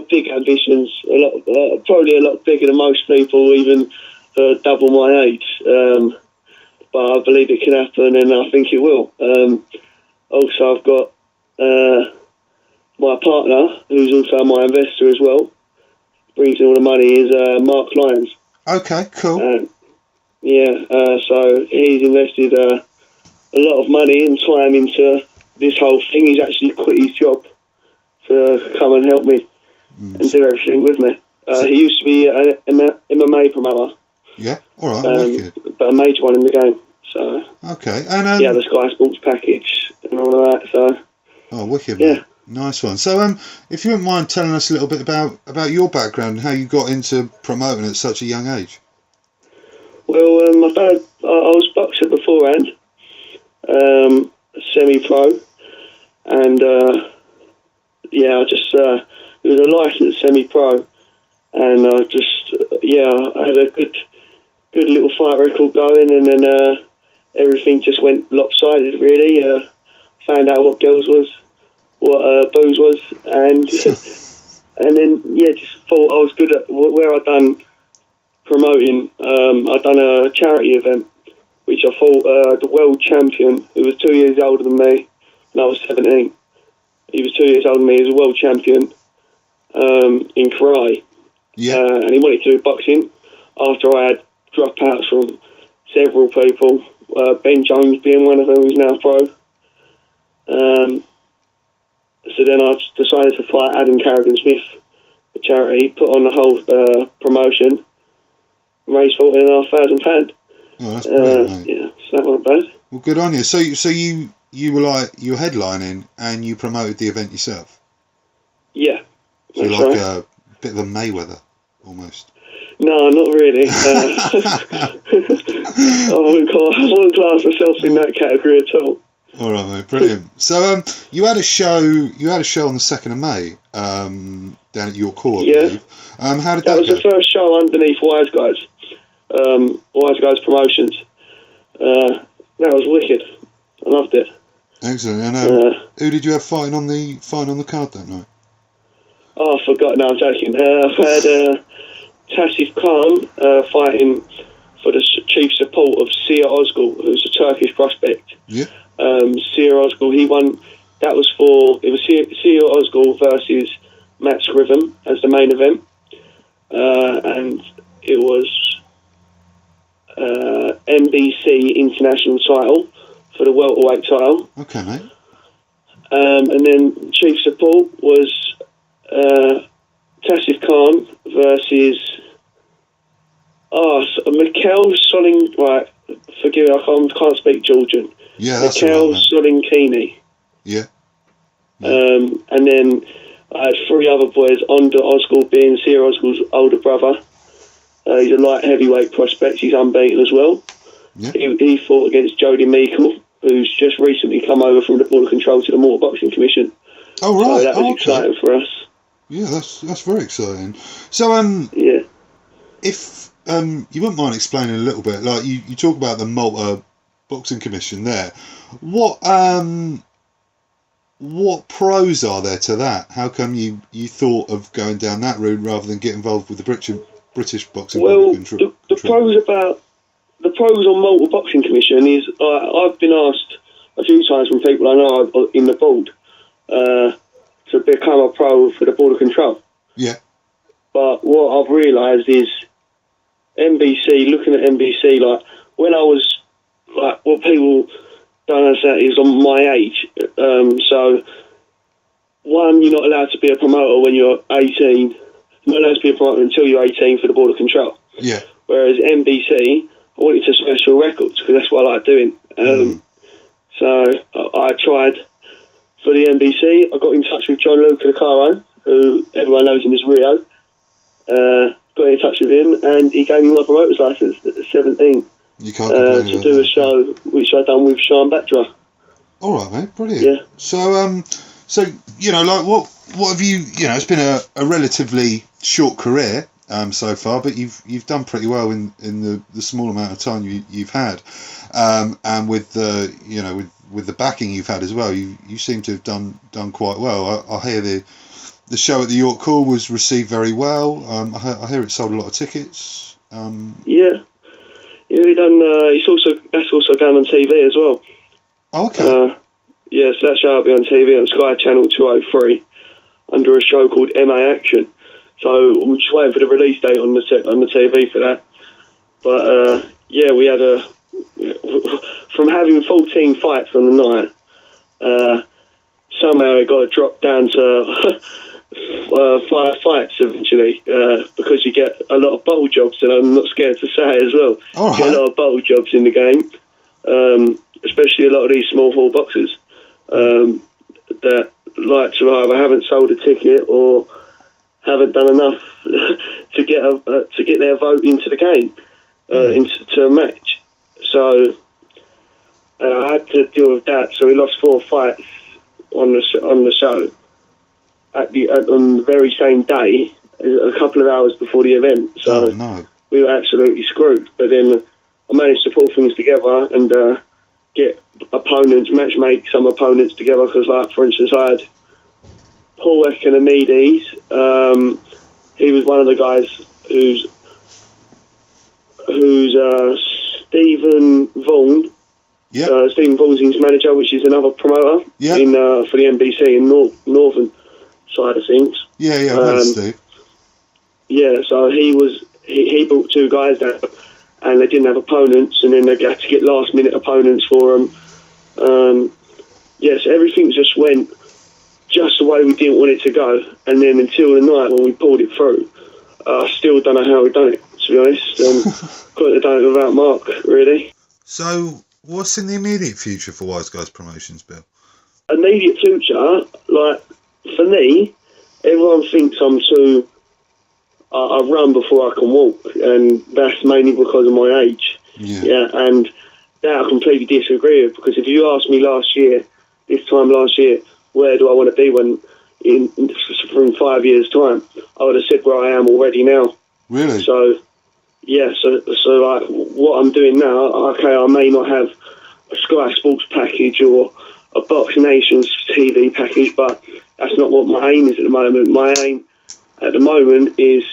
big ambitions, probably a lot bigger than most people, even double my age. But I believe it can happen, and I think it will. Also, I've got my partner, who's also my investor as well, brings in all the money, is Mark Lyons. Okay, cool. So he's invested a lot of money and time into this whole thing. He's actually quit his job to come and help me and do everything with me. He used to be an MMA promoter. Yeah, all right, but a major one in the game. So okay, and the Sky Sports package and all of that. So wicked, yeah, mate. Nice one. So if you wouldn't mind telling us a little bit about your background and how you got into promoting at such a young age. Well, my dad, I was boxer beforehand, semi-pro, and I just it was a licensed semi-pro, and I had a good little fight record going, and then everything just went lopsided. Really, found out what girls was, what booze was, and and then just thought I was good at where I'd done promoting. I'd done a charity event, which I fought the world champion, who was 2 years older than me, and I was 17. He was 2 years older than me. He was a world champion in karate. Yeah. And he wanted to do boxing after I had dropouts from several people, Ben Jones being one of them, who's now pro. So then I decided to fight Adam Carrigan-Smith, the charity, put on the whole promotion, raised £14,500. Oh, that's brilliant, mate. Yeah, so that wasn't bad. Well, good on you. So you were headlining and you promoted the event yourself? Yeah. So you're like a bit of a Mayweather, almost. No, not really. I wouldn't class myself in that category at all. All right, mate, brilliant. So you had a show on the 2nd of May down at your court, I believe. How did that go? That was the first show underneath Wise Guys. Wise Guys Promotions. That was wicked. I loved it. Excellent. And who did you have fighting on the card that night? Oh, I forgot. No, I'm joking. I had Tassif Khan fighting for the chief support of Sia Ozgul, who's a Turkish prospect. Yeah. Sia Ozgul, he won. It was Sia Ozgul versus Matt Scriven as the main event, and it was NBC international title for the welterweight title. Okay, mate. And then chief support was Tassif Khan versus Mikhail Solin. Right, forgive me, I can't speak Georgian. Yeah, that's Mikhail right, Solinkini. Yeah. And then I had 3 other boys. Onda Ozgul being Sia Ozgul's older brother. He's a light heavyweight prospect. He's unbeaten as well. Yeah. He fought against Jody Meikle, who's just recently come over from the Border Control to the Motor Boxing Commission. Oh, right. So that was exciting for us. Yeah, that's very exciting. So, yeah. If you wouldn't mind explaining a little bit, like you talk about the Malta Boxing Commission there, what pros are there to that? How come you thought of going down that route rather than get involved with the British Boxing Control? The pros on Malta Boxing Commission is I've been asked a few times from people I know in the board to become a pro for the Border Control. Yeah. But what I've realised is looking at NBC, like when I was, like what people don't understand is on my age. So, one, you're not allowed to be a promoter when you're 18. You're not allowed to be a promoter until you're 18 for the Border Control. Yeah. Whereas NBC, I wanted to special records because that's what I like doing. So I tried for the NBC. I got in touch with John Luca Caro, who everyone knows him as Rio. Got in touch with him, and he gave me my promoter's license at 17. You can't to do a show which I've done with Sean Batra. All right, mate, brilliant. Yeah. So you know, like what have you? You know, it's been a relatively short career so far, but you've done pretty well in the small amount of time you've had, and with the with the backing you've had as well, you seem to have done quite well. I hear the show at the York Hall was received very well. I hear it sold a lot of tickets. Yeah, we done. That's also going on TV as well. Oh, okay. Yeah, so that show will be on TV on Sky Channel 203 under a show called MA Action. So we're just waiting for the release date on the TV for that. But yeah, we had from having 14 fights on the night. Somehow it got dropped down to 5 fights eventually, because you get a lot of bottle jobs, and I'm not scared to say it as well. All right. You get a lot of bottle jobs in the game, especially a lot of these small hall boxers that like to either haven't sold a ticket or haven't done enough to get their vote into the game, into a match. So I had to deal with that. So we lost 4 fights on the show on the very same day, a couple of hours before the event. So we were absolutely screwed. But then I managed to pull things together and get opponents, make some opponents together. Because, like, for instance, I had Paul Economides. He was one of the guys who's Stephen Vaughan. Yeah. Stephen Vaughan's his manager, which is another promoter for the NBC in northern side of things. Yeah, I've heard Steve. Yeah, so he brought 2 guys down, and they didn't have opponents, and then they had to get last minute opponents for them. Yes, everything just went just the way we didn't want it to go, and then until the night when we pulled it through, I still don't know how we done it, to be honest. Couldn't have done it without Mark, really. So, what's in the immediate future for Wise Guys Promotions, Bill? Immediate future, like, for me, everyone thinks I'm too... I run before I can walk, and that's mainly because of my age. Yeah, and that I completely disagree with, because if you asked me this time last year, where do I want to be from 5 years' time, I would have said where I am already now. Really? So, yeah, so like, what I'm doing now, okay, I may not have a Sky Sports package or a Box Nations TV package, but that's not what my aim is at the moment. My aim at the moment is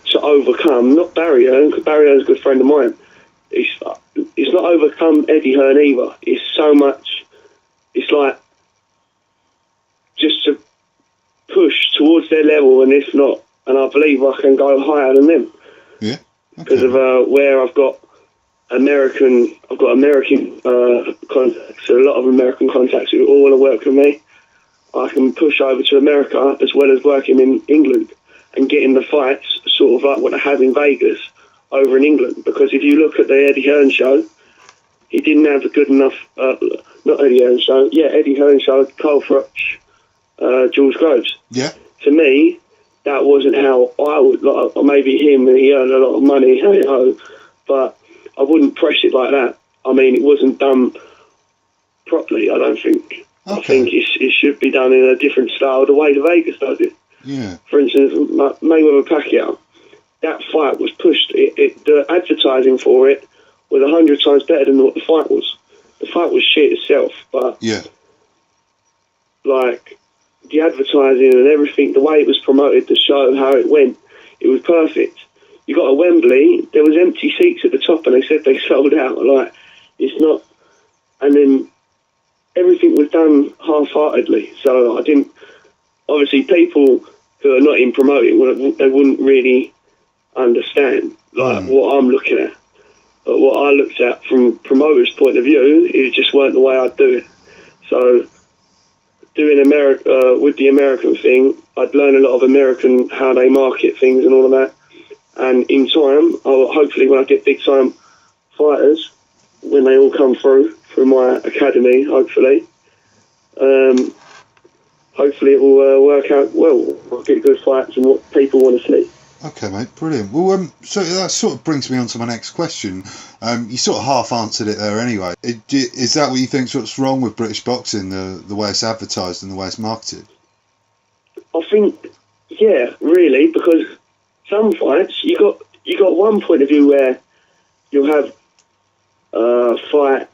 to overcome, not Barry Hearn, because Barry Hearn's a good friend of mine. It's not overcome Eddie Hearn either. It's so much, it's like just to push towards their level, and if not, and I believe I can go higher than them. Yeah. Because of where I've got American contacts, so a lot of American contacts who all want to work with me. I can push over to America as well as working in England and getting the fights sort of like what I have in Vegas over in England. Because if you look at the Eddie Hearn show, he didn't have a good enough, not Eddie Hearn show, Eddie Hearn show, Carl Froch, Jules Groves. Yeah. To me, that wasn't how I would, like, maybe him, and he earned a lot of money, hey ho, but I wouldn't press it like that. I mean, it wasn't done properly, I don't think. Okay. I think it should be done in a different style, the way the Vegas does it. Yeah. For instance, Mayweather Pacquiao, that fight was pushed. The advertising for it was 100 times better than what the fight was. The fight was shit itself, but like the advertising and everything, the way it was promoted, the show, how it went, it was perfect. You got a Wembley, there was empty seats at the top, and they said they sold out. Like, it's not, and then everything was done half-heartedly. So I didn't. Obviously, people who are not in promoting, they wouldn't really understand what I'm looking at. But what I looked at from promoters' point of view, it just weren't the way I'd do it. So doing with the American thing, I'd learn a lot of American, how they market things and all of that. And in time, hopefully when I get big time fighters, when they all come through my academy, hopefully it will work out well. I'll get good fights and what people want to see. Okay, mate, brilliant. Well, so that sort of brings me on to my next question. You sort of half answered it there anyway. Is that what you think's what's wrong with British boxing, the way it's advertised and the way it's marketed? I think, yeah, really, because some fights you got one point of view where you'll have a fight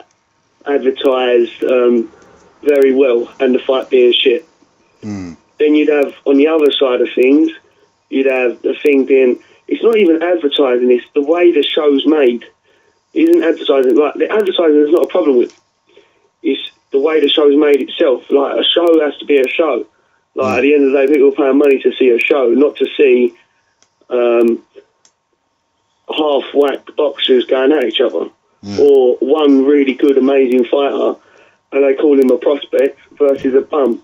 advertised very well and the fight being shit. then you'd have, on the other side of things, you'd have the thing being, it's not even advertising, it's the way the show's made. It isn't advertising. Like, the advertising is not a problem with. It's the way the show's made itself. Like, a show has to be a show. Like, at the end of the day, people are paying money to see a show, not to see half-whacked boxers going at each other. Or one really good, amazing fighter, and they call him a prospect versus a bum.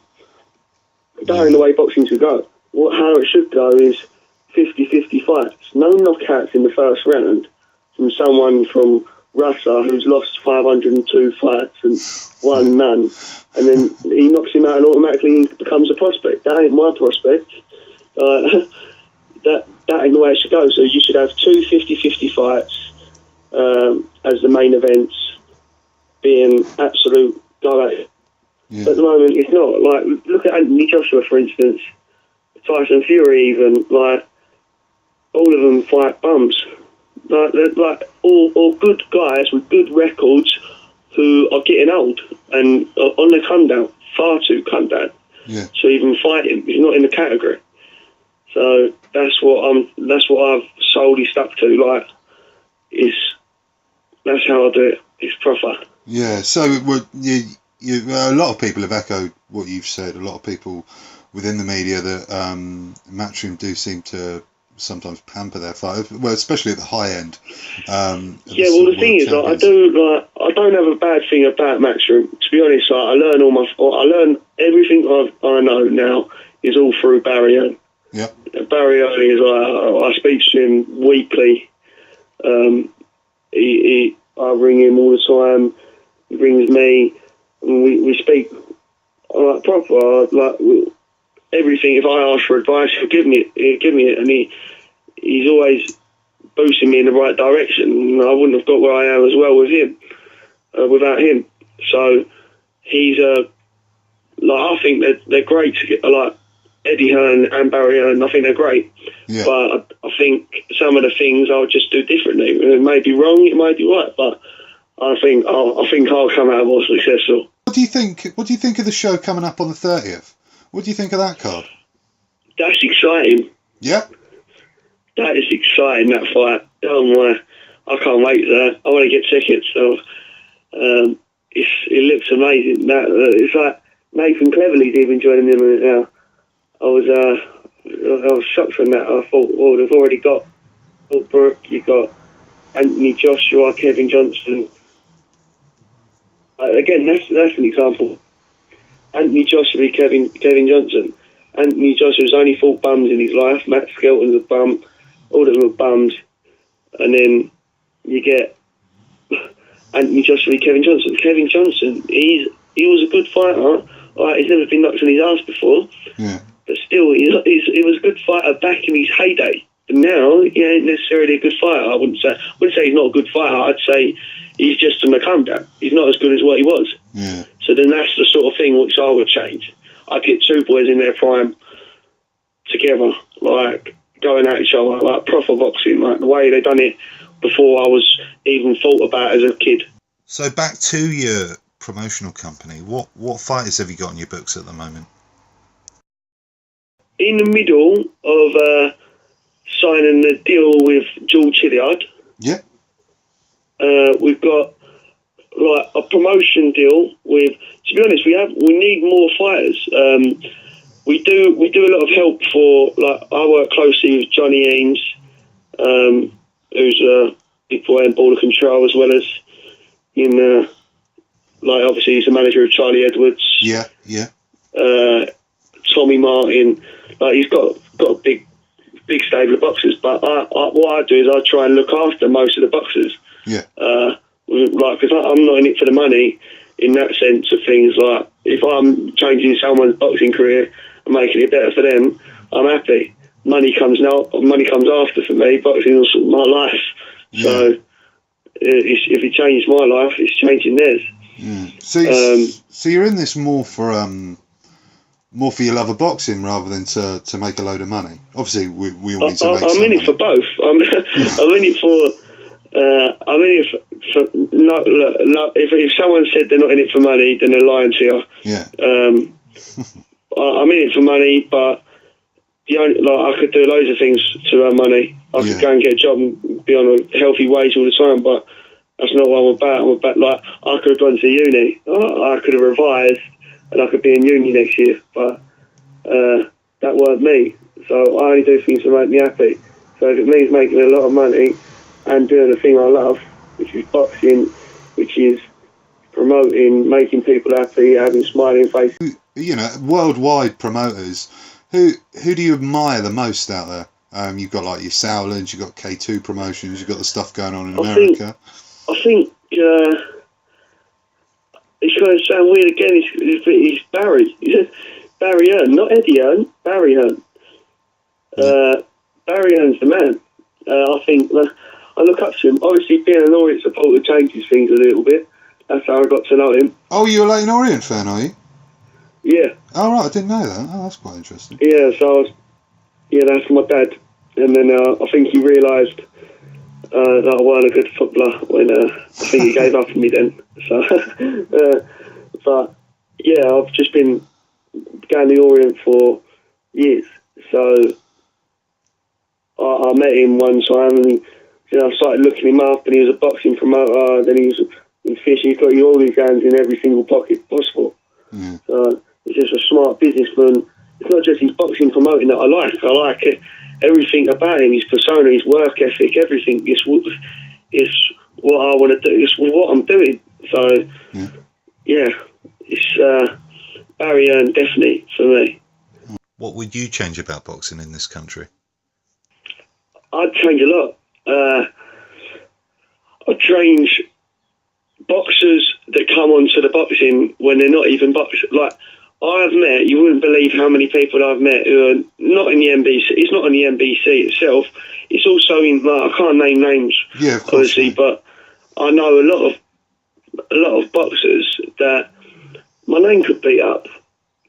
That ain't the way boxing should go. How it should go is 50-50 fights. No knockouts in the first round from someone from Russia who's lost 502 fights and won none. And then he knocks him out and automatically he becomes a prospect. That ain't my prospect. That ain't the way it should go. So you should have two 50-50 fights as the main events, being absolute go at it. Yeah. At the moment, it's not. Like, look at Anthony Joshua, for instance, Tyson Fury, even. Like, all of them fight bums. Like, they're like all good guys with good records who are getting old and are on the come down, far too come down. Yeah. So even fighting is not in the category. So that's what I've solely stuck to. Like, that's how I do it. It's proper. Yeah. So a lot of people have echoed what you've said. A lot of people within the media that Matchroom do seem to sometimes pamper their fighters, well, especially at the high end. The thing is, I don't have a bad thing about Matchroom. To be honest, I learn everything I know now is all through Barry Owen. Yeah. Barry Owen is I speak to him weekly. I ring him all the time. He rings me, and we speak like proper, like everything. If I ask for advice, he'll give me it, and he's always boosting me in the right direction. And I wouldn't have got where I am as well with him, without him. So he's I think they're great to get, like Eddie Hearn and Barry Hearn. I think they're great. Yeah. But I think some of the things I'll just do differently. It may be wrong, it may be right, but I think I'll come out more successful. What do you think of the show coming up on the 30th? What do you think of that card? That's exciting. Yeah. That is exciting, that fight. Oh my, I can't wait for that. I want to get tickets. So it looks amazing. It's like Nathan Cleverley's even joining in on it now. I was shocked from that. I thought, well, they've already got Paul Brooke, you've got Anthony Joshua, Kevin Johnson. Again, that's an example. Anthony Joshua, Kevin Johnson. Anthony Joshua's only fought bums in his life. Matt Skelton's a bum. All of them are bums. And then you get Anthony Joshua, Kevin Johnson. Kevin Johnson, he was a good fighter. He's never been knocked on his ass before. Yeah. But still, he was a good fighter back in his heyday. But now, he ain't necessarily a good fighter. I wouldn't say he's not a good fighter. I'd say he's just on the come down. He's not as good as what he was. Yeah. So then that's the sort of thing which I would change. I'd get two boys in their prime together, like going at each other, like proper boxing, like the way they done it before I was even thought about as a kid. So back to your promotional company, what fighters have you got on your books at the moment? In the middle of signing the deal with George Hilliard. Yeah. We've got like a promotion deal with. To be honest, we need more fighters. We do a lot of help for. Like, I work closely with Johnny Haynes, who's a big boy in Border Control, as well as in like obviously he's the manager of Charlie Edwards. Yeah. Tommy Martin. Like, he's got a big stable of boxers, but what I do is I try and look after most of the boxers. Yeah. Because I'm not in it for the money in that sense of things. Like, if I'm changing someone's boxing career and making it better for them, I'm happy. Money comes after for me. Boxing is my life. Yeah. So if it changes my life, it's changing theirs. Yeah. So you're in this more for your love of boxing rather than to make a load of money. Obviously, we all need to make some money. I'm in it for both. I'm in it for. If someone said they're not in it for money, then they're lying to you. Yeah. I'm in it for money, but I could do loads of things to earn money. I could go and get a job and be on a healthy wage all the time, but that's not what I'm about. I'm about, like, I could have gone to uni. I could have revised and I could be in uni next year, but that weren't me. So I only do things to make me happy. So if it means making a lot of money and doing the thing I love, which is boxing, which is promoting, making people happy, having smiling faces. You know, worldwide promoters, who do you admire the most out there? You've got like your Sowlands, you've got K2 Promotions, you've got the stuff going on in America. I think it's going to sound weird again. It's Barry. Barry Hearn, not Eddie Hearn. Barry Hearn. Barry Hearn's the man. I think I look up to him. Obviously, being an Orient supporter changes things a little bit. That's how I got to know him. Oh, you're a Leyton Orient fan, are you? Yeah. Oh, right, I didn't know that. Oh, that's quite interesting. Yeah, so that's my dad. And then I think he realised that I weren't a good footballer when I think he gave up on me then. So, but yeah, I've just been going to Orient for years. So I met him one time, and I started looking him up, and he was a boxing promoter. Then he was fishing. He's got all his hands in every single pocket possible. Yeah. So he's just a smart businessman. It's not just his boxing promoting that I like. I like it. Everything about him, his persona, his work ethic, everything is what I want to do. It's what I'm doing. So, it's Barry Hearn definitely for me. What would you change about boxing in this country? I'd change a lot. I'd change boxers that come onto the boxing when they're not even boxers. Like, I've met, you wouldn't believe how many people I've met who are not in the NBC. It's not in the NBC itself. It's also in, like, I can't name names, yeah, of course, obviously, but I know a lot of boxers that my name could beat up.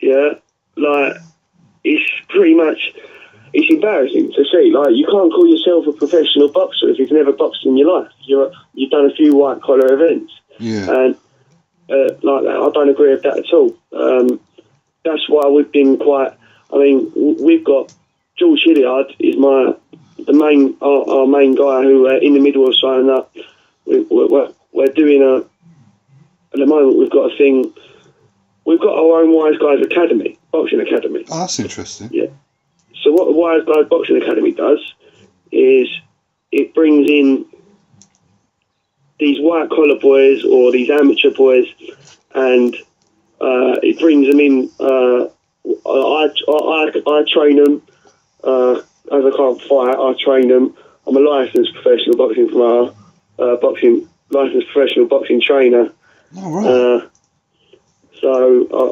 Yeah, like, it's pretty much, it's embarrassing to see. Like, you can't call yourself a professional boxer if you've never boxed in your life. You've done a few white collar events, and like that, I don't agree with that at all. That's why we've been quite. I mean, we've got George Hilliard is our main guy who in the middle of signing up. We're doing at the moment we've got a thing. We've got our own Wise Guys Academy, boxing academy. Oh, that's interesting. Yeah. So what the Wise Guys Boxing Academy does is it brings in these white collar boys or these amateur boys, and it brings them in. I train them. As I can't fight, I train them. I'm a licensed professional boxing promoter, licensed professional boxing trainer. Oh, right. So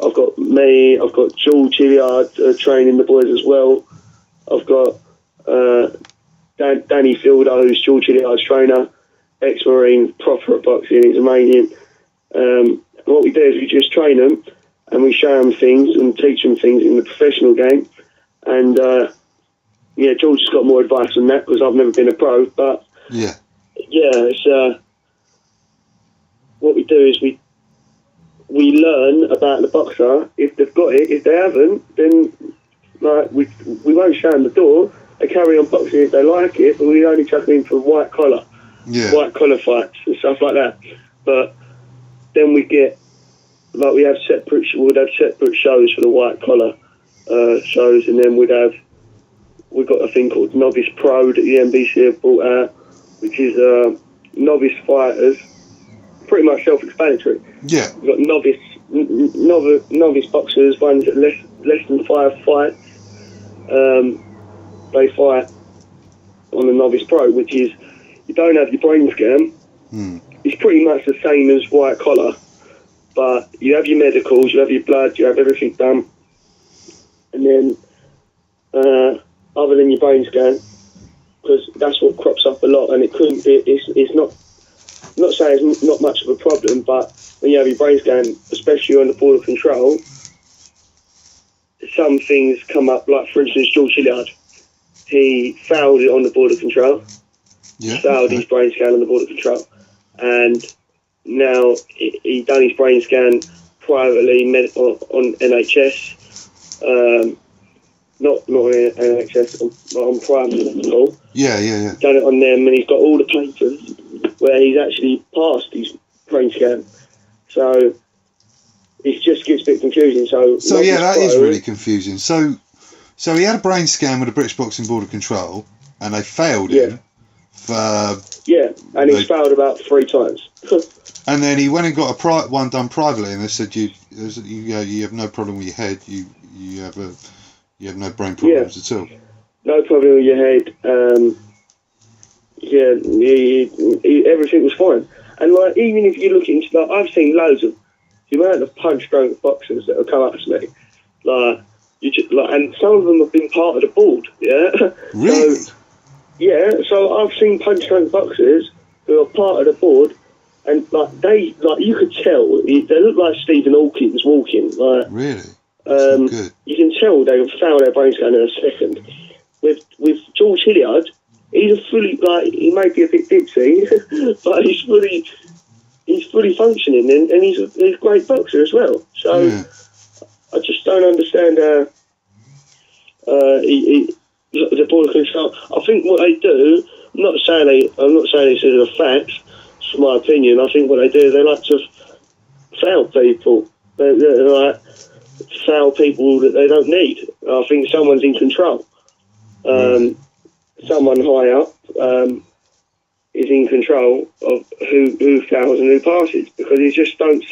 I've got George Hilliard training the boys as well. I've got Danny Fielder, who's George Hilliard's trainer, ex-Marine, proper at boxing. He's amazing. What we do is we just train them and we show them things and teach them things in the professional game. And George has got more advice on that because I've never been a pro. But it's what we do is we learn about the boxer. If they've got it, if they haven't, then like we won't show them the door. They carry on boxing if they like it, but we only chuck them in for white collar fights and stuff like that. But then we get we'd have separate shows for the white collar shows, and then we've got a thing called Novice Pro that the NBC have brought out, which is novice fighters. Pretty much self-explanatory. Yeah. We've got novice boxers, ones that less than 5 fights. They fight on the Novice Pro, which is you don't have your brain scan. It's pretty much the same as white collar, but you have your medicals, you have your blood, you have everything done, and then other than your brain scan, because that's what crops up a lot, and it couldn't be. It's not. I'm not saying it's not much of a problem, but when you have your brain scan, especially on the border control, some things come up. Like, for instance, George Hilliard, he failed it on the border control. Yeah, he failed his brain scan on the border control, and now he done his brain scan privately on NHS, not in NHS, on private hospital. Yeah. Done it on them, and he's got all the papers where he's actually passed his brain scan. So it just gets a bit confusing. So yeah, that is really confusing. So he had a brain scan with the British Boxing Board of Control, and they failed him for... Yeah, and he's failed about 3 times. And then he went and got one done privately, and they said you have no problem with your head, you have no brain problems at all. No problem with your head. Everything was fine. And like, even if you look into, like, I've seen loads of the amount of punch-drunk boxers that have come up to me, and some of them have been part of the board. Yeah. Really? So I've seen punch-drunk boxers who are part of the board. And you could tell they look like Stephen Hawkins walking. Really? Good. You can tell they would fail their brain scan in a second. With George Hilliard, he's he may be a bit tipsy, but he's fully functioning, and he's a great boxer as well. So I just don't understand how the board of control. I think what they do. I'm not saying this is a fact. For my opinion, I think what they do, they like to fail people. They like fail people that they don't need. I think someone's in control. Someone high up is in control of who fails and who passes, because it just don't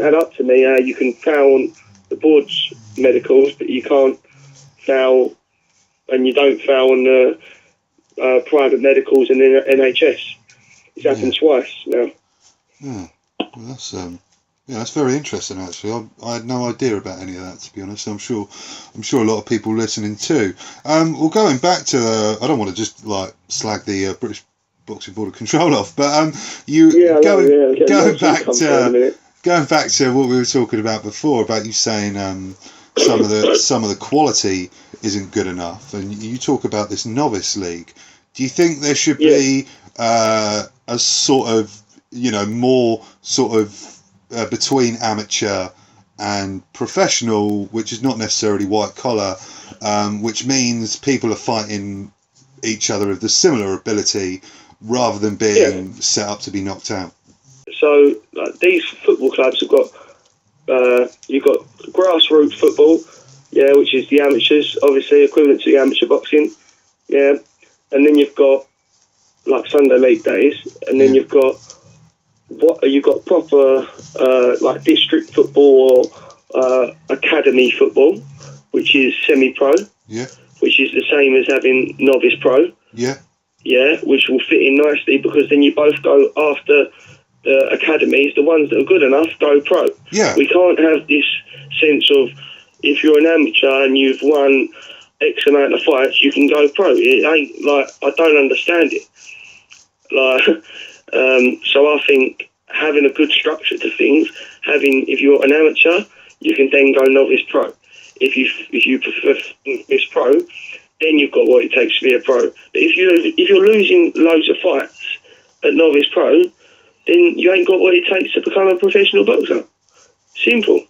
add up to me how you can fail on the board's medicals, but you can't fail, and you don't fail on the private medicals in the NHS. It's happened twice now. Yeah, well, that's very interesting. Actually, I had no idea about any of that, to be honest. I'm sure a lot of people listening too. Well, going back to, I don't want to just slag the British Boxing Board of Control off, but going back to what we were talking about before, about you saying some of the quality isn't good enough, and you talk about this novice league. Do you think there should be a sort of, more sort of between amateur and professional, which is not necessarily white collar, which means people are fighting each other of the similar ability rather than being set up to be knocked out? So these football clubs have got, you've got grassroots football, which is the amateurs, obviously equivalent to the amateur boxing, and then you've got like Sunday league days, and then you've got proper like district football or academy football, which is semi-pro, which is the same as having novice pro, which will fit in nicely, because then you both go after the academies. The ones that are good enough go pro. We can't have this sense of, if you're an amateur and you've won X amount of fights, you can go pro. It ain't like, I don't understand it. So I think having a good structure to things, if you're an amateur, you can then go novice pro. If you prefer novice pro, then you've got what it takes to be a pro. But if you're losing loads of fights at novice pro, then you ain't got what it takes to become a professional boxer. Simple.